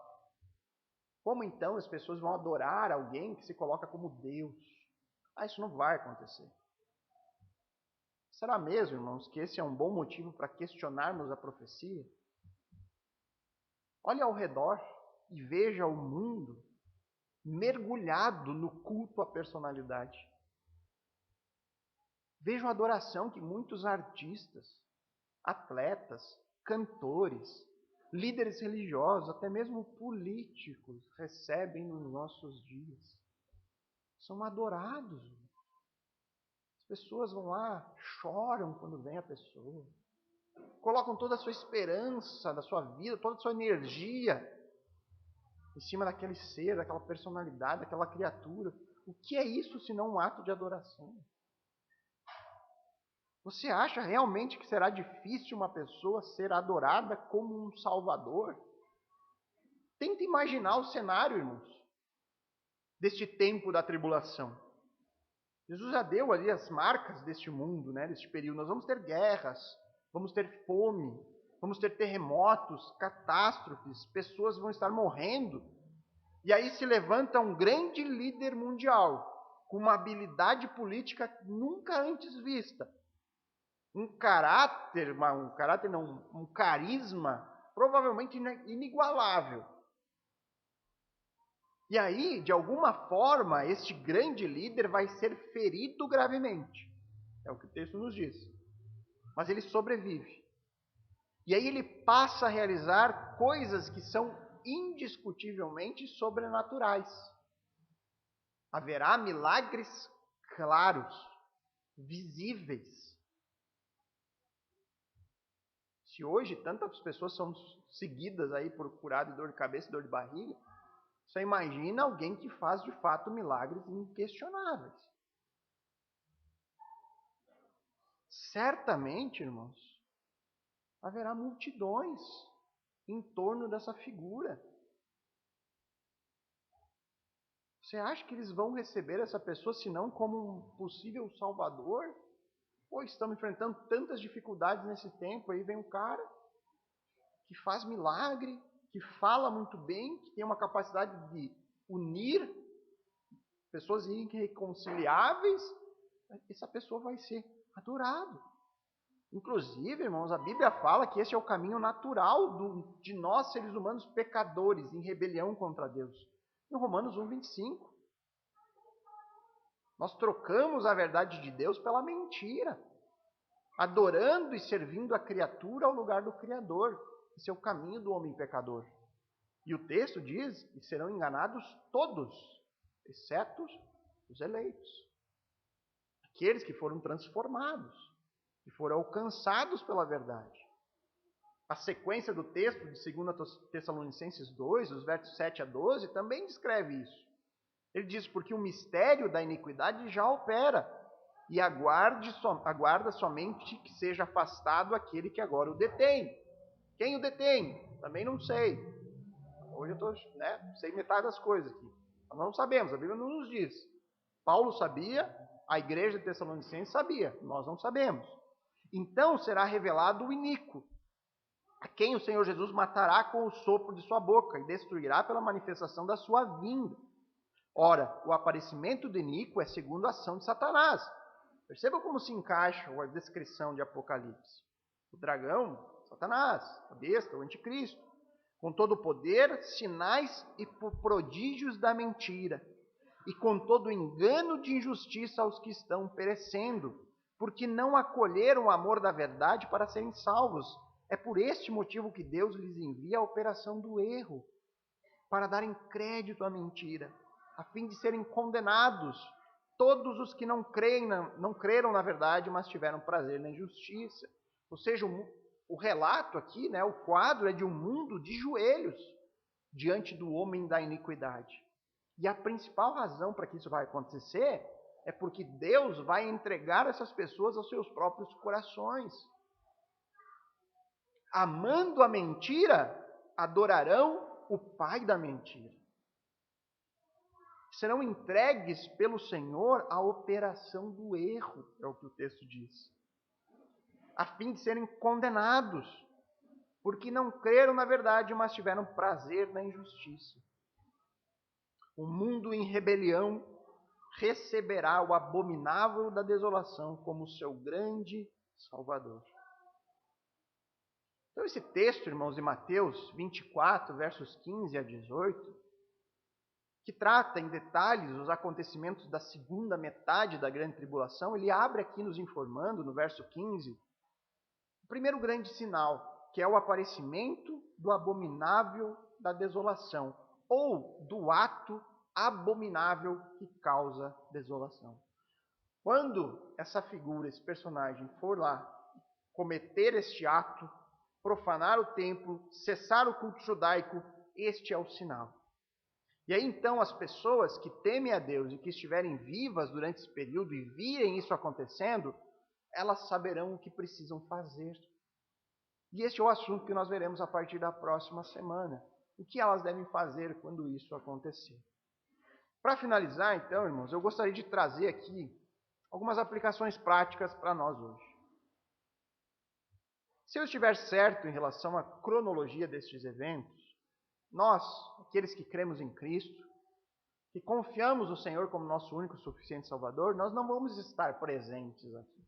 Como então as pessoas vão adorar alguém que se coloca como Deus? Isso não vai acontecer. Será mesmo, irmãos, que esse é um bom motivo para questionarmos a profecia? Olhe ao redor e veja o mundo mergulhado no culto à personalidade. Veja a adoração que muitos artistas, atletas, cantores, líderes religiosos, até mesmo políticos, recebem nos nossos dias. São adorados. As pessoas vão lá, choram quando vem a pessoa. Colocam toda a sua esperança da sua vida, toda a sua energia em cima daquele ser, daquela personalidade, daquela criatura. O que é isso senão um ato de adoração? Você acha realmente que será difícil uma pessoa ser adorada como um salvador? Tenta imaginar o cenário, irmãos, deste tempo da tribulação. Jesus já deu ali as marcas deste mundo, deste período. Nós vamos ter guerras, vamos ter fome, vamos ter terremotos, catástrofes, pessoas vão estar morrendo. E aí se levanta um grande líder mundial, com uma habilidade política nunca antes vista. Um carisma provavelmente inigualável. E aí, de alguma forma, este grande líder vai ser ferido gravemente. É o que o texto nos diz. Mas ele sobrevive. E aí ele passa a realizar coisas que são indiscutivelmente sobrenaturais. Haverá milagres claros, visíveis. Se hoje tantas pessoas são seguidas aí por curado de dor de cabeça e dor de barriga, você imagina alguém que faz de fato milagres inquestionáveis. Certamente, irmãos, haverá multidões em torno dessa figura. Você acha que eles vão receber essa pessoa senão como um possível salvador? Estamos enfrentando tantas dificuldades nesse tempo, aí vem um cara que faz milagre, que fala muito bem, que tem uma capacidade de unir pessoas irreconciliáveis. Essa pessoa vai ser adorado. Inclusive, irmãos, a Bíblia fala que esse é o caminho natural de nós, seres humanos, pecadores, em rebelião contra Deus. Em Romanos 1:25. Nós trocamos a verdade de Deus pela mentira, adorando e servindo a criatura ao lugar do Criador. Esse é o caminho do homem pecador. E o texto diz que serão enganados todos, exceto os eleitos. Aqueles que foram transformados, que foram alcançados pela verdade. A sequência do texto de 2 Tessalonicenses 2, os versos 7 a 12, também descreve isso. Ele diz, porque o mistério da iniquidade já opera, e aguarda somente que seja afastado aquele que agora o detém. Quem o detém? Também não sei. Hoje eu sei metade das coisas aqui. Nós não sabemos, a Bíblia não nos diz. Paulo sabia, a igreja de Tessalonicenses sabia, nós não sabemos. Então será revelado o iníquo, a quem o Senhor Jesus matará com o sopro de sua boca e destruirá pela manifestação da sua vinda. Ora, o aparecimento do iníquo é segundo a ação de Satanás. Perceba como se encaixa a descrição de Apocalipse. O dragão, Satanás, a besta, o anticristo. com todo o poder, sinais e prodígios da mentira, e com todo o engano de injustiça aos que estão perecendo, porque não acolheram o amor da verdade para serem salvos. É por este motivo que Deus lhes envia a operação do erro, para darem crédito à mentira, a fim de serem condenados todos os que não creram na verdade, mas tiveram prazer na injustiça. Ou seja, o relato aqui, o quadro é de um mundo de joelhos diante do homem da iniquidade. E a principal razão para que isso vai acontecer é porque Deus vai entregar essas pessoas aos seus próprios corações. Amando a mentira, adorarão o pai da mentira. Serão entregues pelo Senhor à operação do erro, é o que o texto diz, a fim de serem condenados, porque não creram na verdade, mas tiveram prazer na injustiça. O mundo em rebelião receberá o abominável da desolação como seu grande Salvador. Então esse texto, irmãos, de Mateus 24, versos 15 a 18, que trata em detalhes os acontecimentos da segunda metade da grande tribulação, ele abre aqui nos informando, no verso 15, o primeiro grande sinal, que é o aparecimento do abominável da desolação, ou do ato abominável que causa desolação. Quando essa figura, esse personagem, for lá cometer este ato, profanar o templo, cessar o culto judaico, este é o sinal. E aí então as pessoas que temem a Deus e que estiverem vivas durante esse período e virem isso acontecendo, elas saberão o que precisam fazer. E este é o assunto que nós veremos a partir da próxima semana. O que elas devem fazer quando isso acontecer. Para finalizar, então, irmãos, eu gostaria de trazer aqui algumas aplicações práticas para nós hoje. Se eu estiver certo em relação à cronologia destes eventos, nós, aqueles que cremos em Cristo, que confiamos no Senhor como nosso único e suficiente Salvador, nós não vamos estar presentes aqui.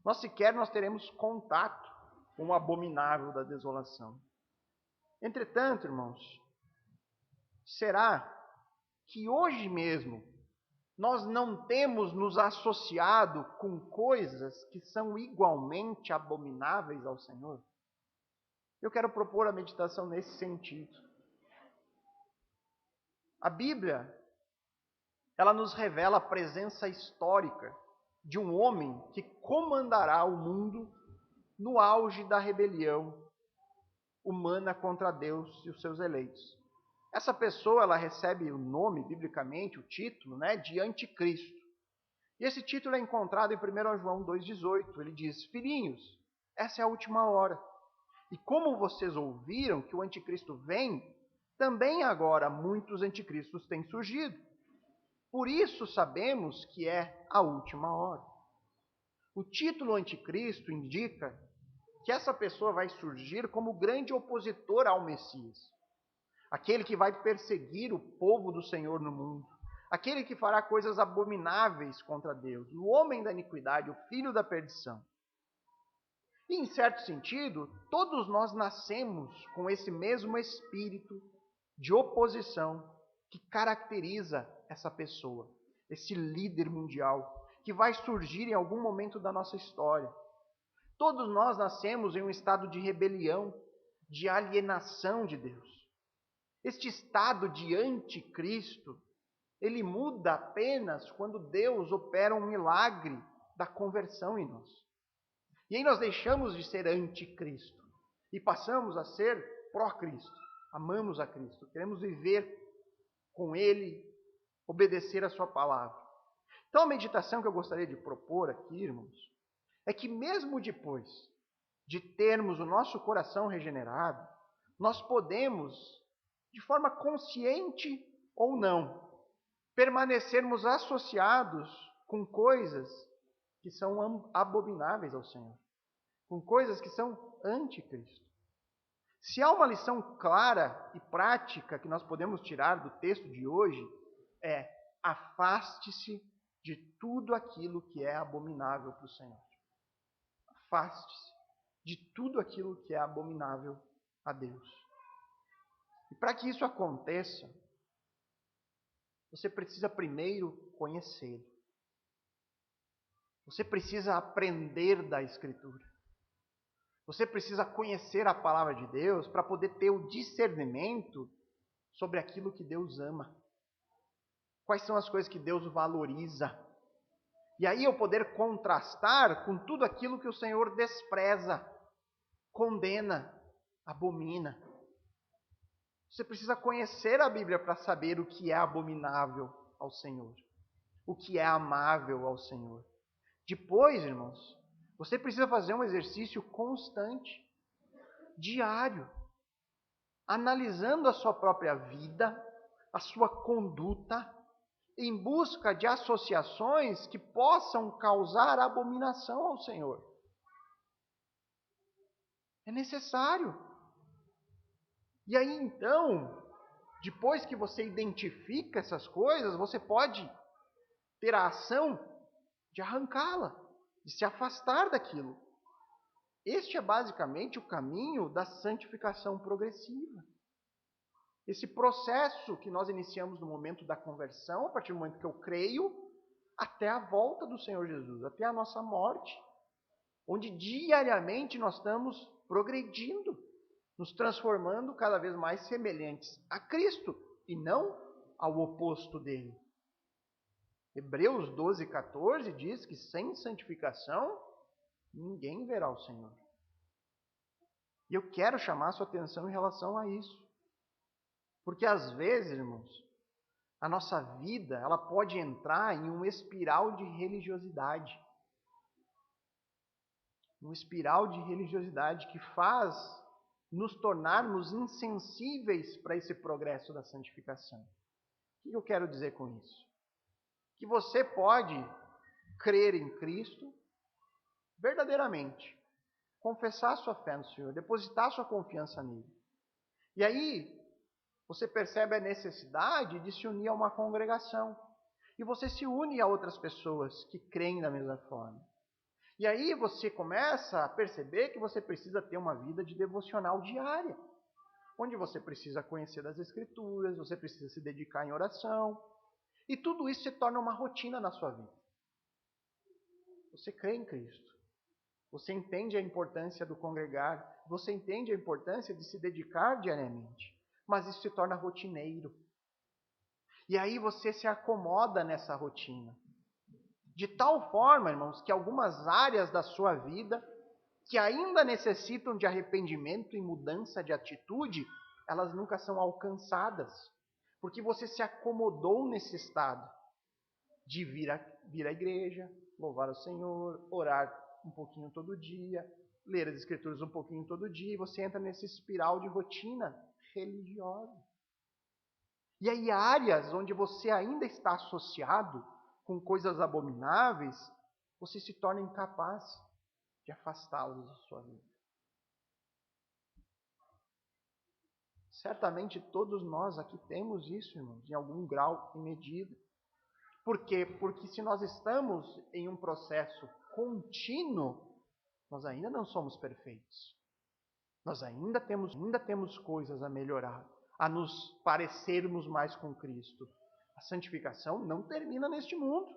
Nós teremos contato com o abominável da desolação. Entretanto, irmãos, será que hoje mesmo nós não temos nos associado com coisas que são igualmente abomináveis ao Senhor? Eu quero propor a meditação nesse sentido. A Bíblia, ela nos revela a presença histórica de um homem que comandará o mundo no auge da rebelião humana contra Deus e os seus eleitos. Essa pessoa, ela recebe o nome, biblicamente, o título, de Anticristo. E esse título é encontrado em 1 João 2,18. Ele diz: filhinhos, essa é a última hora. E como vocês ouviram que o Anticristo vem, também agora muitos anticristos têm surgido. Por isso sabemos que é a última hora. O título Anticristo indica que essa pessoa vai surgir como grande opositor ao Messias. Aquele que vai perseguir o povo do Senhor no mundo. Aquele que fará coisas abomináveis contra Deus. O homem da iniquidade, o filho da perdição. E, em certo sentido, todos nós nascemos com esse mesmo espírito de oposição que caracteriza essa pessoa, esse líder mundial, que vai surgir em algum momento da nossa história. Todos nós nascemos em um estado de rebelião, de alienação de Deus. Este estado de anticristo, ele muda apenas quando Deus opera um milagre da conversão em nós. E aí nós deixamos de ser anticristo e passamos a ser pró-Cristo. Amamos a Cristo, queremos viver com Ele, obedecer a Sua palavra. Então a meditação que eu gostaria de propor aqui, irmãos, é que mesmo depois de termos o nosso coração regenerado, nós podemos, de forma consciente ou não, permanecermos associados com coisas que são abomináveis ao Senhor, com coisas que são anticristo. Se há uma lição clara e prática que nós podemos tirar do texto de hoje, é: afaste-se de tudo aquilo que é abominável para o Senhor. Afaste-se de tudo aquilo que é abominável a Deus. E para que isso aconteça, você precisa primeiro conhecê-lo. Você precisa aprender da Escritura. Você precisa conhecer a palavra de Deus para poder ter o discernimento sobre aquilo que Deus ama. Quais são as coisas que Deus valoriza? E aí eu poder contrastar com tudo aquilo que o Senhor despreza, condena, abomina. Você precisa conhecer a Bíblia para saber o que é abominável ao Senhor, o que é amável ao Senhor. Depois, irmãos, você precisa fazer um exercício constante, diário, analisando a sua própria vida, a sua conduta, em busca de associações que possam causar abominação ao Senhor. É necessário. E aí então, depois que você identifica essas coisas, você pode ter a ação de arrancá-la, de se afastar daquilo. Este é basicamente o caminho da santificação progressiva. Esse processo que nós iniciamos no momento da conversão, a partir do momento que eu creio, até a volta do Senhor Jesus, até a nossa morte, onde diariamente nós estamos progredindo, nos transformando cada vez mais semelhantes a Cristo e não ao oposto dele. Hebreus 12:14 diz que sem santificação ninguém verá o Senhor. E eu quero chamar a sua atenção em relação a isso. Porque às vezes, irmãos, a nossa vida ela pode entrar em uma espiral de religiosidade. Uma espiral de religiosidade que faz nos tornarmos insensíveis para esse progresso da santificação. O que eu quero dizer com isso? Que você pode crer em Cristo verdadeiramente, confessar sua fé no Senhor, depositar sua confiança nele. E aí, você percebe a necessidade de se unir a uma congregação. E você se une a outras pessoas que creem da mesma forma. E aí você começa a perceber que você precisa ter uma vida de devocional diária. Onde você precisa conhecer das Escrituras, você precisa se dedicar em oração. E tudo isso se torna uma rotina na sua vida. Você crê em Cristo. Você entende a importância do congregar. Você entende a importância de se dedicar diariamente. Mas isso se torna rotineiro. E aí você se acomoda nessa rotina. De tal forma, irmãos, que algumas áreas da sua vida que ainda necessitam de arrependimento e mudança de atitude, elas nunca são alcançadas. Porque você se acomodou nesse estado de vir à igreja, louvar o Senhor, orar um pouquinho todo dia, ler as Escrituras um pouquinho todo dia, e você entra nesse espiral de rotina religiosa. E aí áreas onde você ainda está associado com coisas abomináveis, você se torna incapaz de afastá-los da sua vida. Certamente todos nós aqui temos isso, irmãos, em algum grau e medida. Por quê? Porque se nós estamos em um processo contínuo, nós ainda não somos perfeitos. Nós ainda temos coisas a melhorar, a nos parecermos mais com Cristo. A santificação não termina neste mundo.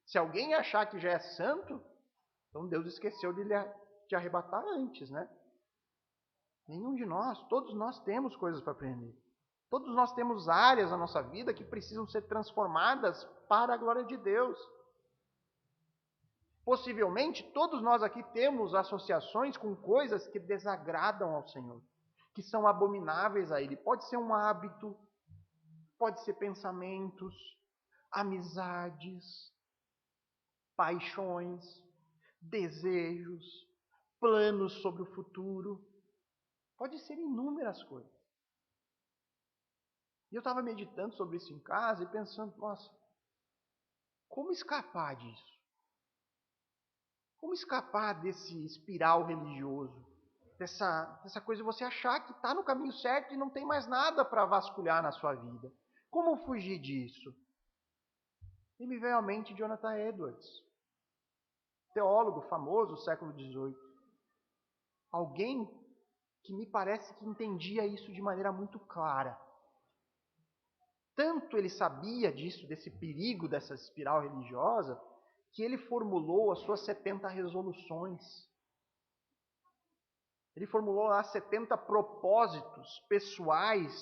Se alguém achar que já é santo, então Deus esqueceu de te arrebatar antes, né? Nenhum de nós, todos nós temos coisas para aprender. Todos nós temos áreas na nossa vida que precisam ser transformadas para a glória de Deus. Possivelmente, todos nós aqui temos associações com coisas que desagradam ao Senhor, que são abomináveis a Ele. Pode ser um hábito, pode ser pensamentos, amizades, paixões, desejos, planos sobre o futuro. Pode ser inúmeras coisas. E eu estava meditando sobre isso em casa e pensando, nossa, como escapar disso? Como escapar desse espiral religioso? Dessa coisa de você achar que está no caminho certo e não tem mais nada para vasculhar na sua vida. Como fugir disso? E me veio à mente Jonathan Edwards, teólogo famoso do século XVIII. Alguém que me parece que entendia isso de maneira muito clara. Tanto ele sabia disso, desse perigo, dessa espiral religiosa, que ele formulou as suas 70 resoluções. Ele formulou lá 70 propósitos pessoais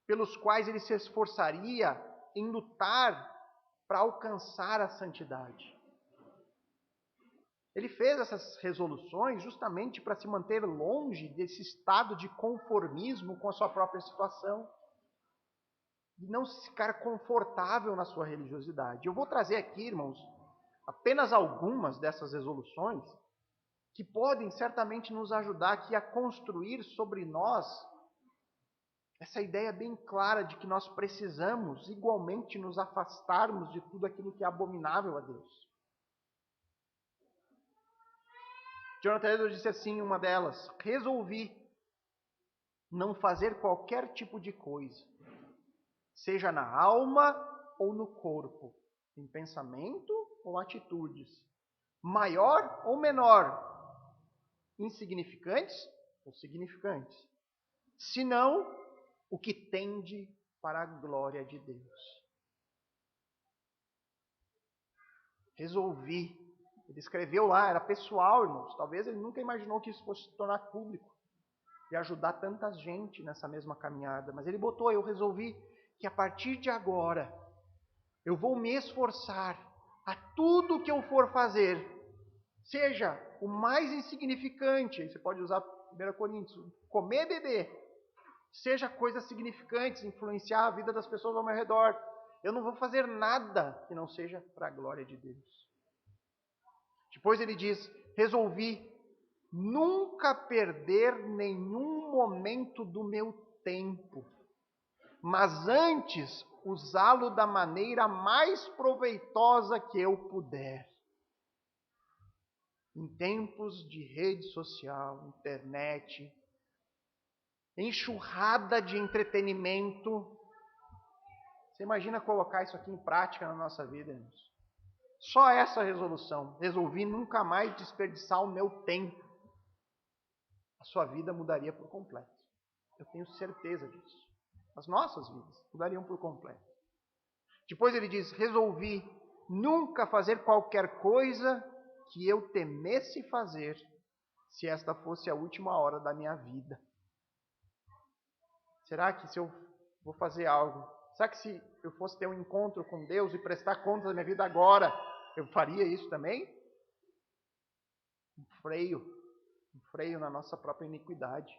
pelos quais ele se esforçaria em lutar para alcançar a santidade. Ele fez essas resoluções justamente para se manter longe desse estado de conformismo com a sua própria situação e não ficar confortável na sua religiosidade. Eu vou trazer aqui, irmãos, apenas algumas dessas resoluções que podem certamente nos ajudar aqui a construir sobre nós essa ideia bem clara de que nós precisamos igualmente nos afastarmos de tudo aquilo que é abominável a Deus. Jonathan Edwards disse assim em uma delas: resolvi não fazer qualquer tipo de coisa, seja na alma ou no corpo, em pensamento ou atitudes, maior ou menor, insignificantes ou significantes, senão o que tende para a glória de Deus. Resolvi. Ele escreveu lá, era pessoal, irmãos. Talvez ele nunca imaginou que isso fosse se tornar público e ajudar tanta gente nessa mesma caminhada. Mas ele botou: eu resolvi que a partir de agora eu vou me esforçar a tudo que eu for fazer, seja o mais insignificante, você pode usar 1 Coríntios, comer e beber, seja coisas significantes, influenciar a vida das pessoas ao meu redor. Eu não vou fazer nada que não seja para a glória de Deus. Depois ele diz: resolvi nunca perder nenhum momento do meu tempo, mas antes usá-lo da maneira mais proveitosa que eu puder. Em tempos de rede social, internet, enxurrada de entretenimento, você imagina colocar isso aqui em prática na nossa vida, irmãos? Só essa resolução. Resolvi nunca mais desperdiçar o meu tempo. A sua vida mudaria por completo. Eu tenho certeza disso. As nossas vidas mudariam por completo. Depois ele diz: resolvi nunca fazer qualquer coisa que eu temesse fazer, se esta fosse a última hora da minha vida. Será que se eu vou fazer algo, será que se eu fosse ter um encontro com Deus e prestar conta da minha vida agora, eu faria isso também? Um freio na nossa própria iniquidade.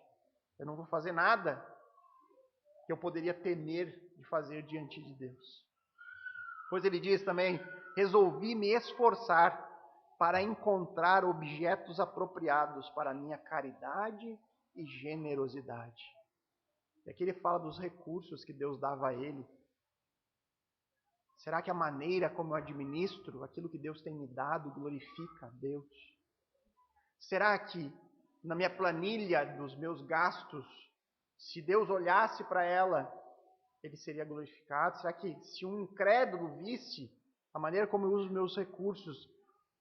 Eu não vou fazer nada que eu poderia temer de fazer diante de Deus. Pois ele diz também: resolvi me esforçar para encontrar objetos apropriados para a minha caridade e generosidade. E aqui ele fala dos recursos que Deus dava a ele. Será que a maneira como eu administro aquilo que Deus tem me dado glorifica a Deus? Será que na minha planilha dos meus gastos, se Deus olhasse para ela, ele seria glorificado? Será que se um incrédulo visse a maneira como eu uso meus recursos,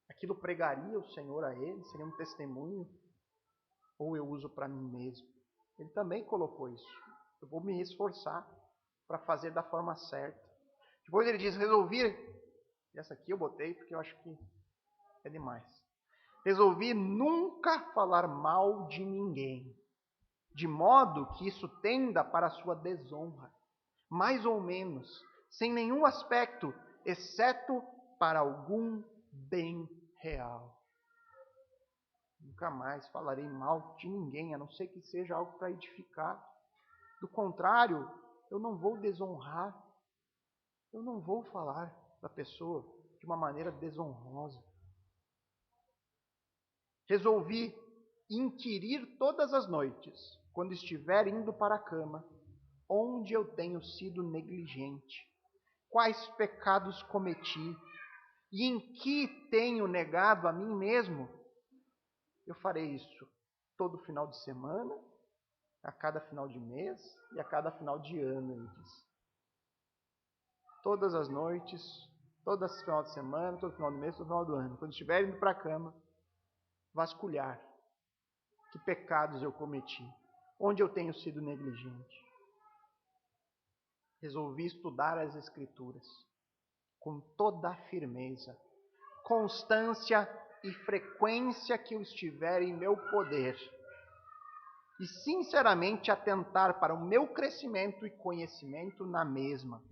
aquilo pregaria o Senhor a ele? Seria um testemunho? Ou eu uso para mim mesmo? Ele também colocou isso. Eu vou me esforçar para fazer da forma certa. Depois ele diz: resolvi, e essa aqui eu botei porque eu acho que é demais. Resolvi nunca falar mal de ninguém, de modo que isso tenda para a sua desonra, mais ou menos, sem nenhum aspecto, exceto para algum bem real. Nunca mais falarei mal de ninguém, a não ser que seja algo para edificar. Do contrário, eu não vou desonrar. Eu não vou falar da pessoa de uma maneira desonrosa. Resolvi inquirir todas as noites, quando estiver indo para a cama, onde eu tenho sido negligente, quais pecados cometi e em que tenho negado a mim mesmo. Eu farei isso todo final de semana, a cada final de mês e a cada final de ano, ele diz. Todas as noites, todo final de semana, todo final do mês, todo final do ano. Quando estiver indo para a cama, vasculhar Que pecados eu cometi? Onde eu tenho sido negligente? Resolvi estudar as Escrituras com toda a firmeza, constância e frequência que eu estiver em meu poder, e sinceramente atentar para o meu crescimento e conhecimento na mesma.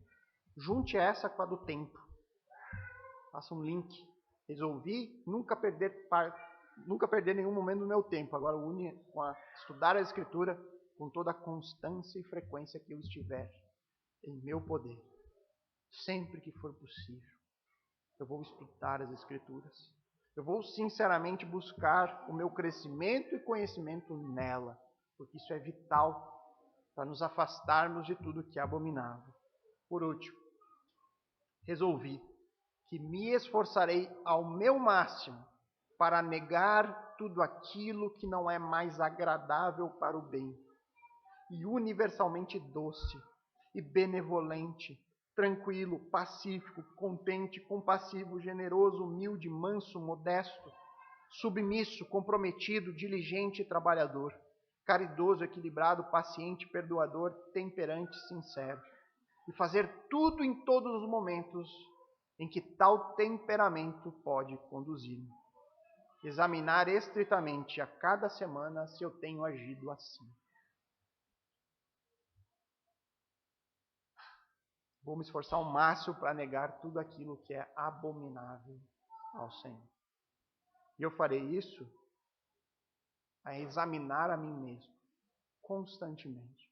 Junte essa com a do tempo. Faça um link. Resolvi nunca perder nenhum momento do meu tempo. Agora une com estudar a Escritura com toda a constância e frequência que eu estiver em meu poder. Sempre que for possível, eu vou estudar as Escrituras. Eu vou sinceramente buscar o meu crescimento e conhecimento nela, porque isso é vital para nos afastarmos de tudo que é abominável. Por último, resolvi que me esforçarei ao meu máximo para negar tudo aquilo que não é mais agradável para o bem, e universalmente doce, e benevolente, tranquilo, pacífico, contente, compassivo, generoso, humilde, manso, modesto, submisso, comprometido, diligente e trabalhador, caridoso, equilibrado, paciente, perdoador, temperante, sincero, e fazer tudo em todos os momentos em que tal temperamento pode conduzir-me. Examinar estritamente a cada semana se eu tenho agido assim. Vou me esforçar ao máximo para negar tudo aquilo que é abominável ao Senhor. E eu farei isso a examinar a mim mesmo, constantemente.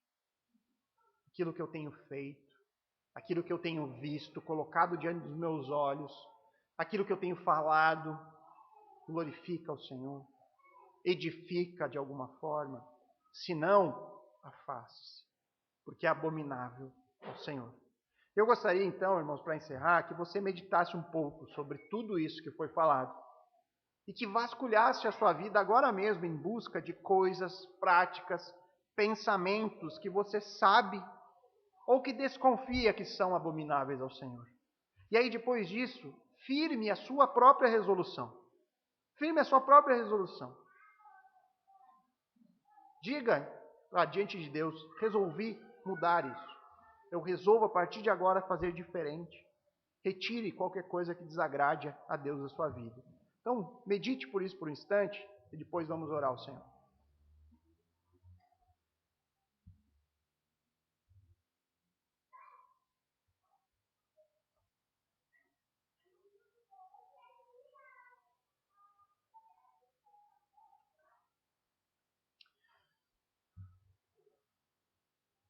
Aquilo que eu tenho feito, aquilo que eu tenho visto, colocado diante dos meus olhos, aquilo que eu tenho falado, glorifica o Senhor, edifica de alguma forma, se não, afaste-se, porque é abominável ao Senhor. Eu gostaria então, irmãos, para encerrar, que você meditasse um pouco sobre tudo isso que foi falado e que vasculhasse a sua vida agora mesmo em busca de coisas, práticas, pensamentos que você sabe ou que desconfia que são abomináveis ao Senhor. E aí, depois disso, firme a sua própria resolução. Firme a sua própria resolução. Diga diante de Deus, resolvi mudar isso. Eu resolvo a partir de agora fazer diferente. Retire qualquer coisa que desagrade a Deus da sua vida. Então, medite por isso por um instante e depois vamos orar ao Senhor.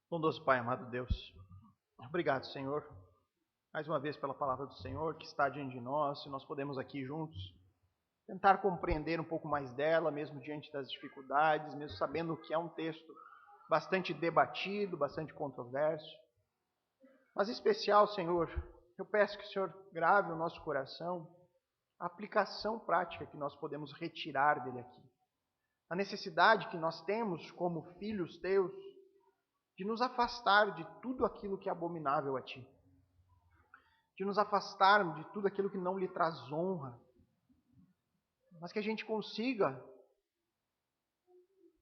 Bondoso Pai, amado Deus, obrigado, Senhor, mais uma vez pela palavra do Senhor que está diante de nós, e nós podemos aqui juntos tentar compreender um pouco mais dela, mesmo diante das dificuldades, mesmo sabendo que é um texto bastante debatido, bastante controverso. Mas em especial, Senhor, eu peço que o Senhor grave no nosso coração a aplicação prática que nós podemos retirar dele aqui. A necessidade que nós temos como filhos teus de nos afastar de tudo aquilo que é abominável a Ti. De nos afastarmos de tudo aquilo que não lhe traz honra. Mas que a gente consiga,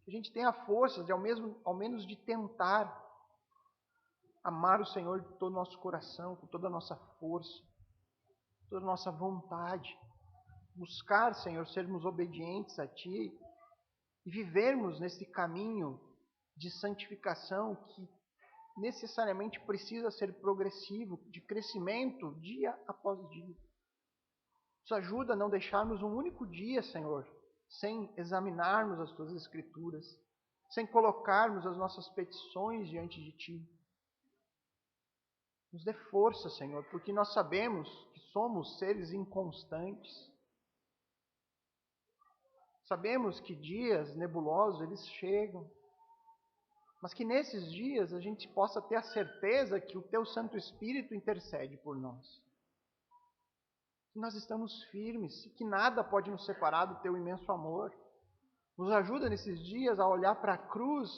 que a gente tenha forças de ao menos de tentar amar o Senhor de todo o nosso coração, com toda a nossa força, toda a nossa vontade. Buscar, Senhor, sermos obedientes a Ti e vivermos nesse caminho de santificação que necessariamente precisa ser progressivo, de crescimento dia após dia. Nos ajuda a não deixarmos um único dia, Senhor, sem examinarmos as Tuas Escrituras, sem colocarmos as nossas petições diante de Ti. Nos dê força, Senhor, porque nós sabemos que somos seres inconstantes. Sabemos que dias nebulosos eles chegam, mas que nesses dias a gente possa ter a certeza que o Teu Santo Espírito intercede por nós. Que nós estamos firmes e que nada pode nos separar do Teu imenso amor. Nos ajuda nesses dias a olhar para a cruz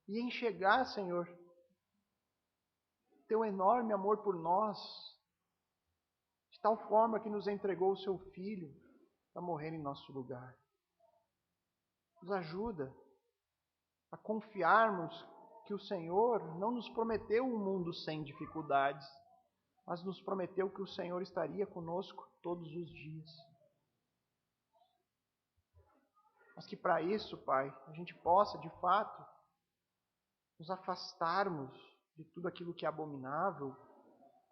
e enxergar, Senhor, Teu enorme amor por nós, de tal forma que nos entregou o Seu Filho para morrer em nosso lugar. Nos ajuda a confiarmos que o Senhor não nos prometeu um mundo sem dificuldades, mas nos prometeu que o Senhor estaria conosco todos os dias. Mas que para isso, Pai, a gente possa, de fato, nos afastarmos de tudo aquilo que é abominável,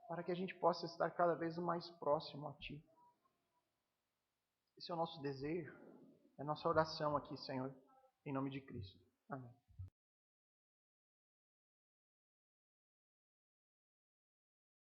para que a gente possa estar cada vez mais próximo a Ti. Esse é o nosso desejo, é a nossa oração aqui, Senhor, em nome de Cristo. Amém.